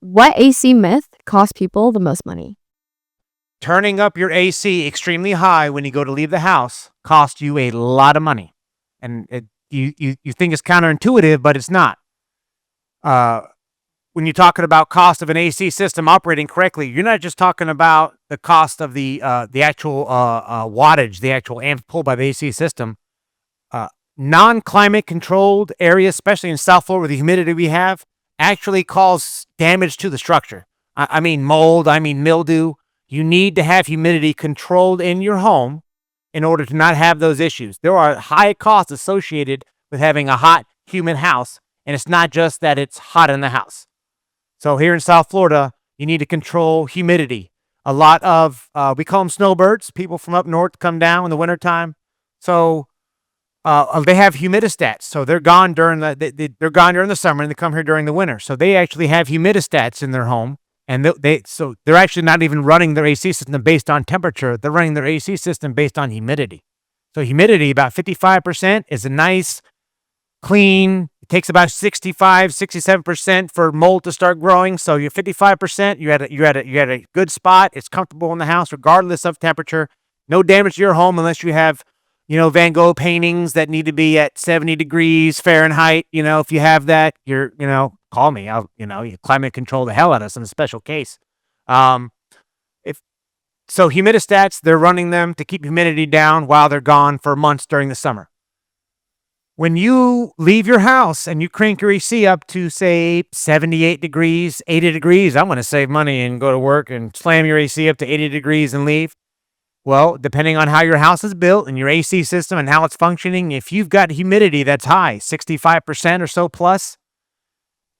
What AC myth costs people the most money? Turning up your AC extremely high when you go to leave the house costs you a lot of money. And you think it's counterintuitive, but it's not. Uh, when you're talking about cost of an AC system operating correctly, you're not just talking about the cost of the actual wattage, the actual amps pulled by the AC system. Non-climate controlled areas, especially in South Florida with the humidity we have, actually cause damage to the structure. I mean mold, I mean mildew. You need to have humidity controlled in your home in order to not have those issues. There are high costs associated with having a hot, humid house, and it's not just that it's hot in the house. So here in South Florida, you need to control humidity. A lot of, we call them snowbirds. People from up north come down in the wintertime. So they have humidistats. So they're gone during they're gone during the summer and they come here during the winter. So they actually have humidistats in their home. And they're actually not even running their AC system based on temperature. They're running their AC system based on humidity. So humidity, about 55%, is a nice, clean. It takes about 65, 67% for mold to start growing. So you're 55%. You're at a good spot. It's comfortable in the house, regardless of temperature. No damage to your home unless you have, Van Gogh paintings that need to be at 70 degrees Fahrenheit. If you have that, call me. You climate control the hell out of us in a special case. Humidistats, they're running them to keep humidity down while they're gone for months during the summer. When you leave your house and you crank your AC up to, say, 78 degrees, 80 degrees, I'm going to save money and go to work and slam your AC up to 80 degrees and leave. Well, depending on how your house is built and your AC system and how it's functioning, if you've got humidity that's high, 65% or so plus,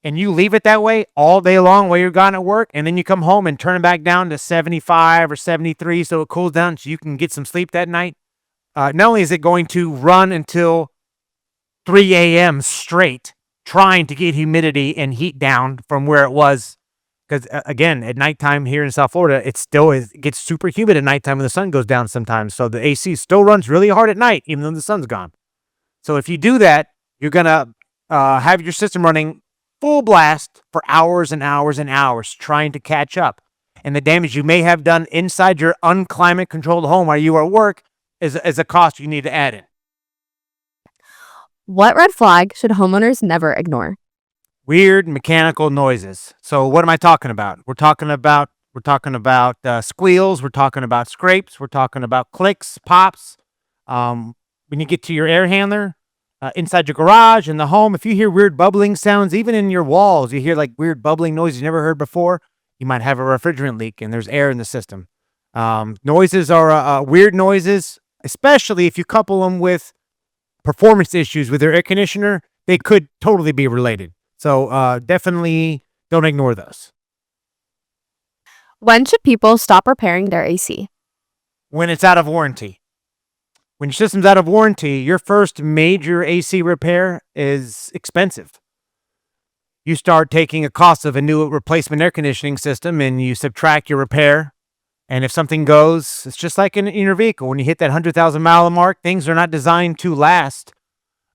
and you leave it that way all day long while you're gone at work, and then you come home and turn it back down to 75 or 73 so it cools down so you can get some sleep that night, not only is it going to run until 3 a.m. straight, trying to get humidity and heat down from where it was, because again, at nighttime here in South Florida, it gets super humid at nighttime when the sun goes down sometimes. So the AC still runs really hard at night, even though the sun's gone. So if you do that, you're going to have your system running full blast for hours and hours and hours trying to catch up. And the damage you may have done inside your unclimate controlled home while you are at work is a cost you need to add in. What red flag should homeowners never ignore? Weird mechanical noises. So what am I talking about? We're talking about squeals. We're talking about scrapes. We're talking about clicks, pops. When you get to your air handler, inside your garage, in the home, if you hear weird bubbling sounds, even in your walls, you hear like weird bubbling noises you never heard before, you might have a refrigerant leak and there's air in the system. Noises are weird noises, especially if you couple them with performance issues with your air conditioner. They could totally be related. So definitely don't ignore those. When should people stop repairing their AC? When it's out of warranty. When your system's out of warranty, your first major AC repair is expensive. You start taking a cost of a new replacement air conditioning system and you subtract your repair. And if something goes, it's just like in your vehicle. When you hit that 100,000 mile mark, things are not designed to last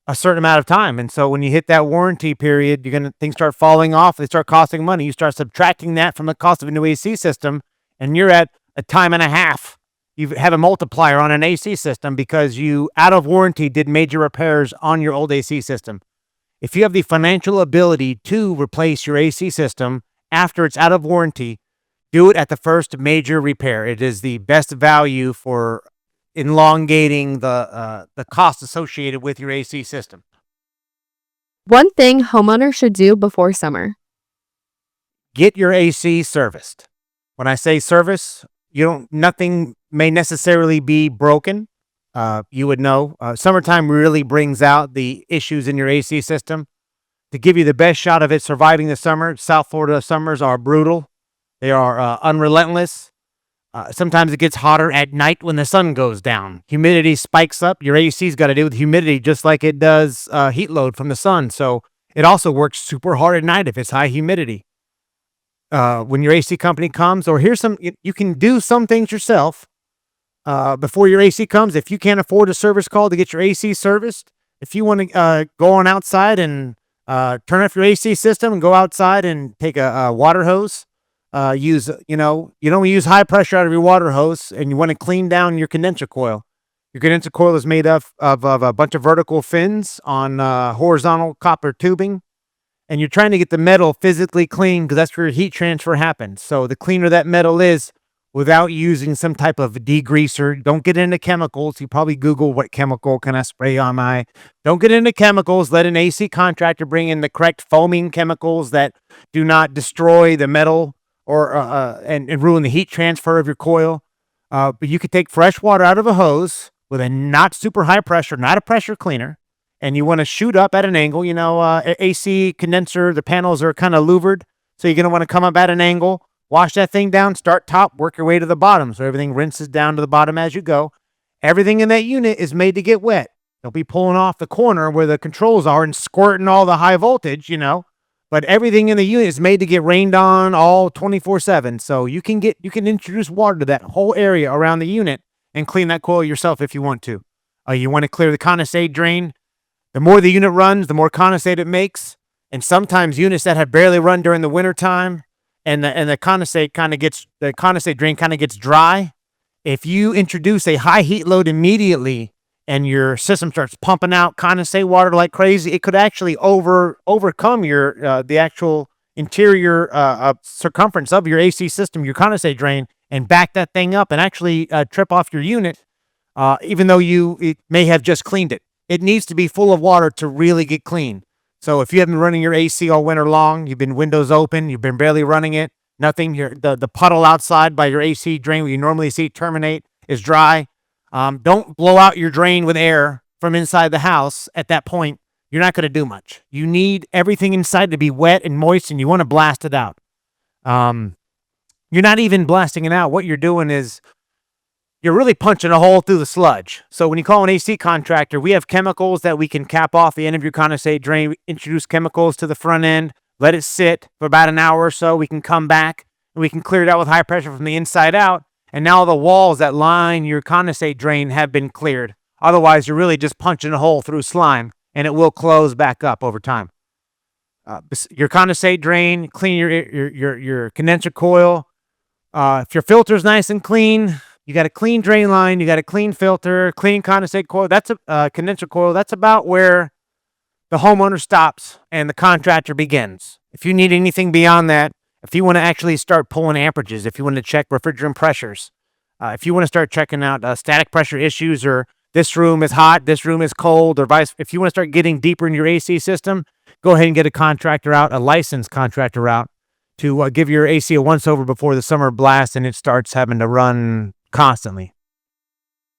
a certain amount of time. And so when you hit that warranty period, things start falling off. They start costing money. You start subtracting that from the cost of a new AC system, and you're at a time and a half. You have a multiplier on an AC system because you, out of warranty, did major repairs on your old AC system. If you have the financial ability to replace your AC system after it's out of warranty, do it at the first major repair. It is the best value for elongating the cost associated with your AC system. One thing homeowners should do before summer. Get your AC serviced. When I say service, nothing may necessarily be broken. You would know. Summertime really brings out the issues in your AC system. To give you the best shot of it surviving the summer, South Florida summers are brutal. They are unrelentless. Sometimes it gets hotter at night when the sun goes down. Humidity spikes up. Your AC's got to do with humidity just like it does heat load from the sun. So it also works super hard at night if it's high humidity. When your AC company comes, or you can do some things yourself before your AC comes. If you can't afford a service call to get your AC serviced, if you want to go on outside and Turn off your AC system and go outside and take a water hose. You don't use high pressure out of your water hose, and you want to clean down your condenser coil. Your condenser coil is made of a bunch of vertical fins on horizontal copper tubing, and you're trying to get the metal physically clean because that's where heat transfer happens. So the cleaner that metal is, without using some type of degreaser, don't get into chemicals. You probably Google what chemical can I spray on my. Don't get into chemicals. Let an AC contractor bring in the correct foaming chemicals that do not destroy the metal or and ruin the heat transfer of your coil. But you could take fresh water out of a hose with a not super high pressure, not a pressure cleaner, and you want to shoot up at an angle. AC condenser, the panels are kind of louvered, so you're going to want to come up at an angle, wash that thing down, start top, work your way to the bottom, so everything rinses down to the bottom as you go. Everything in that unit is made to get wet. Don't be pulling off the corner where the controls are and squirting all the high voltage, But everything in the unit is made to get rained on all 24/7. So you can introduce water to that whole area around the unit and clean that coil yourself if you want to. You want to clear the condensate drain. The more the unit runs, the more condensate it makes. And sometimes units that have barely run during the wintertime and the condensate drain kind of gets dry. If you introduce a high heat load immediately and your system starts pumping out condensate water like crazy, it could actually overcome the actual interior circumference of your AC system, your condensate drain, and back that thing up and actually trip off your unit, even though it may have just cleaned it. It needs to be full of water to really get clean. So if you haven't been running your AC all winter long, you've been windows open, you've been barely running it, nothing, the puddle outside by your AC drain where you normally see it terminate is dry. Don't blow out your drain with air from inside the house at that point. You're not going to do much. You need everything inside to be wet and moist, and you want to blast it out. You're not even blasting it out. What you're doing is you're really punching a hole through the sludge. So when you call an AC contractor, we have chemicals that we can cap off the end of your condensate drain. We introduce chemicals to the front end, let it sit for about an hour or so. We can come back and we can clear it out with high pressure from the inside out. And now the walls that line your condensate drain have been cleared. Otherwise, you're really just punching a hole through slime, and it will close back up over time. Your condensate drain, clean your condenser coil. If your filter's nice and clean, you got a clean drain line, you got a clean filter, clean condensate coil. That's a condenser coil. That's about where the homeowner stops and the contractor begins. If you need anything beyond that, if you want to actually start pulling amperages, if you want to check refrigerant pressures, if you want to start checking out static pressure issues, or this room is hot, this room is cold, or if you want to start getting deeper in your AC system, go ahead and get a licensed contractor out to give your AC a once over before the summer blast and it starts having to run constantly.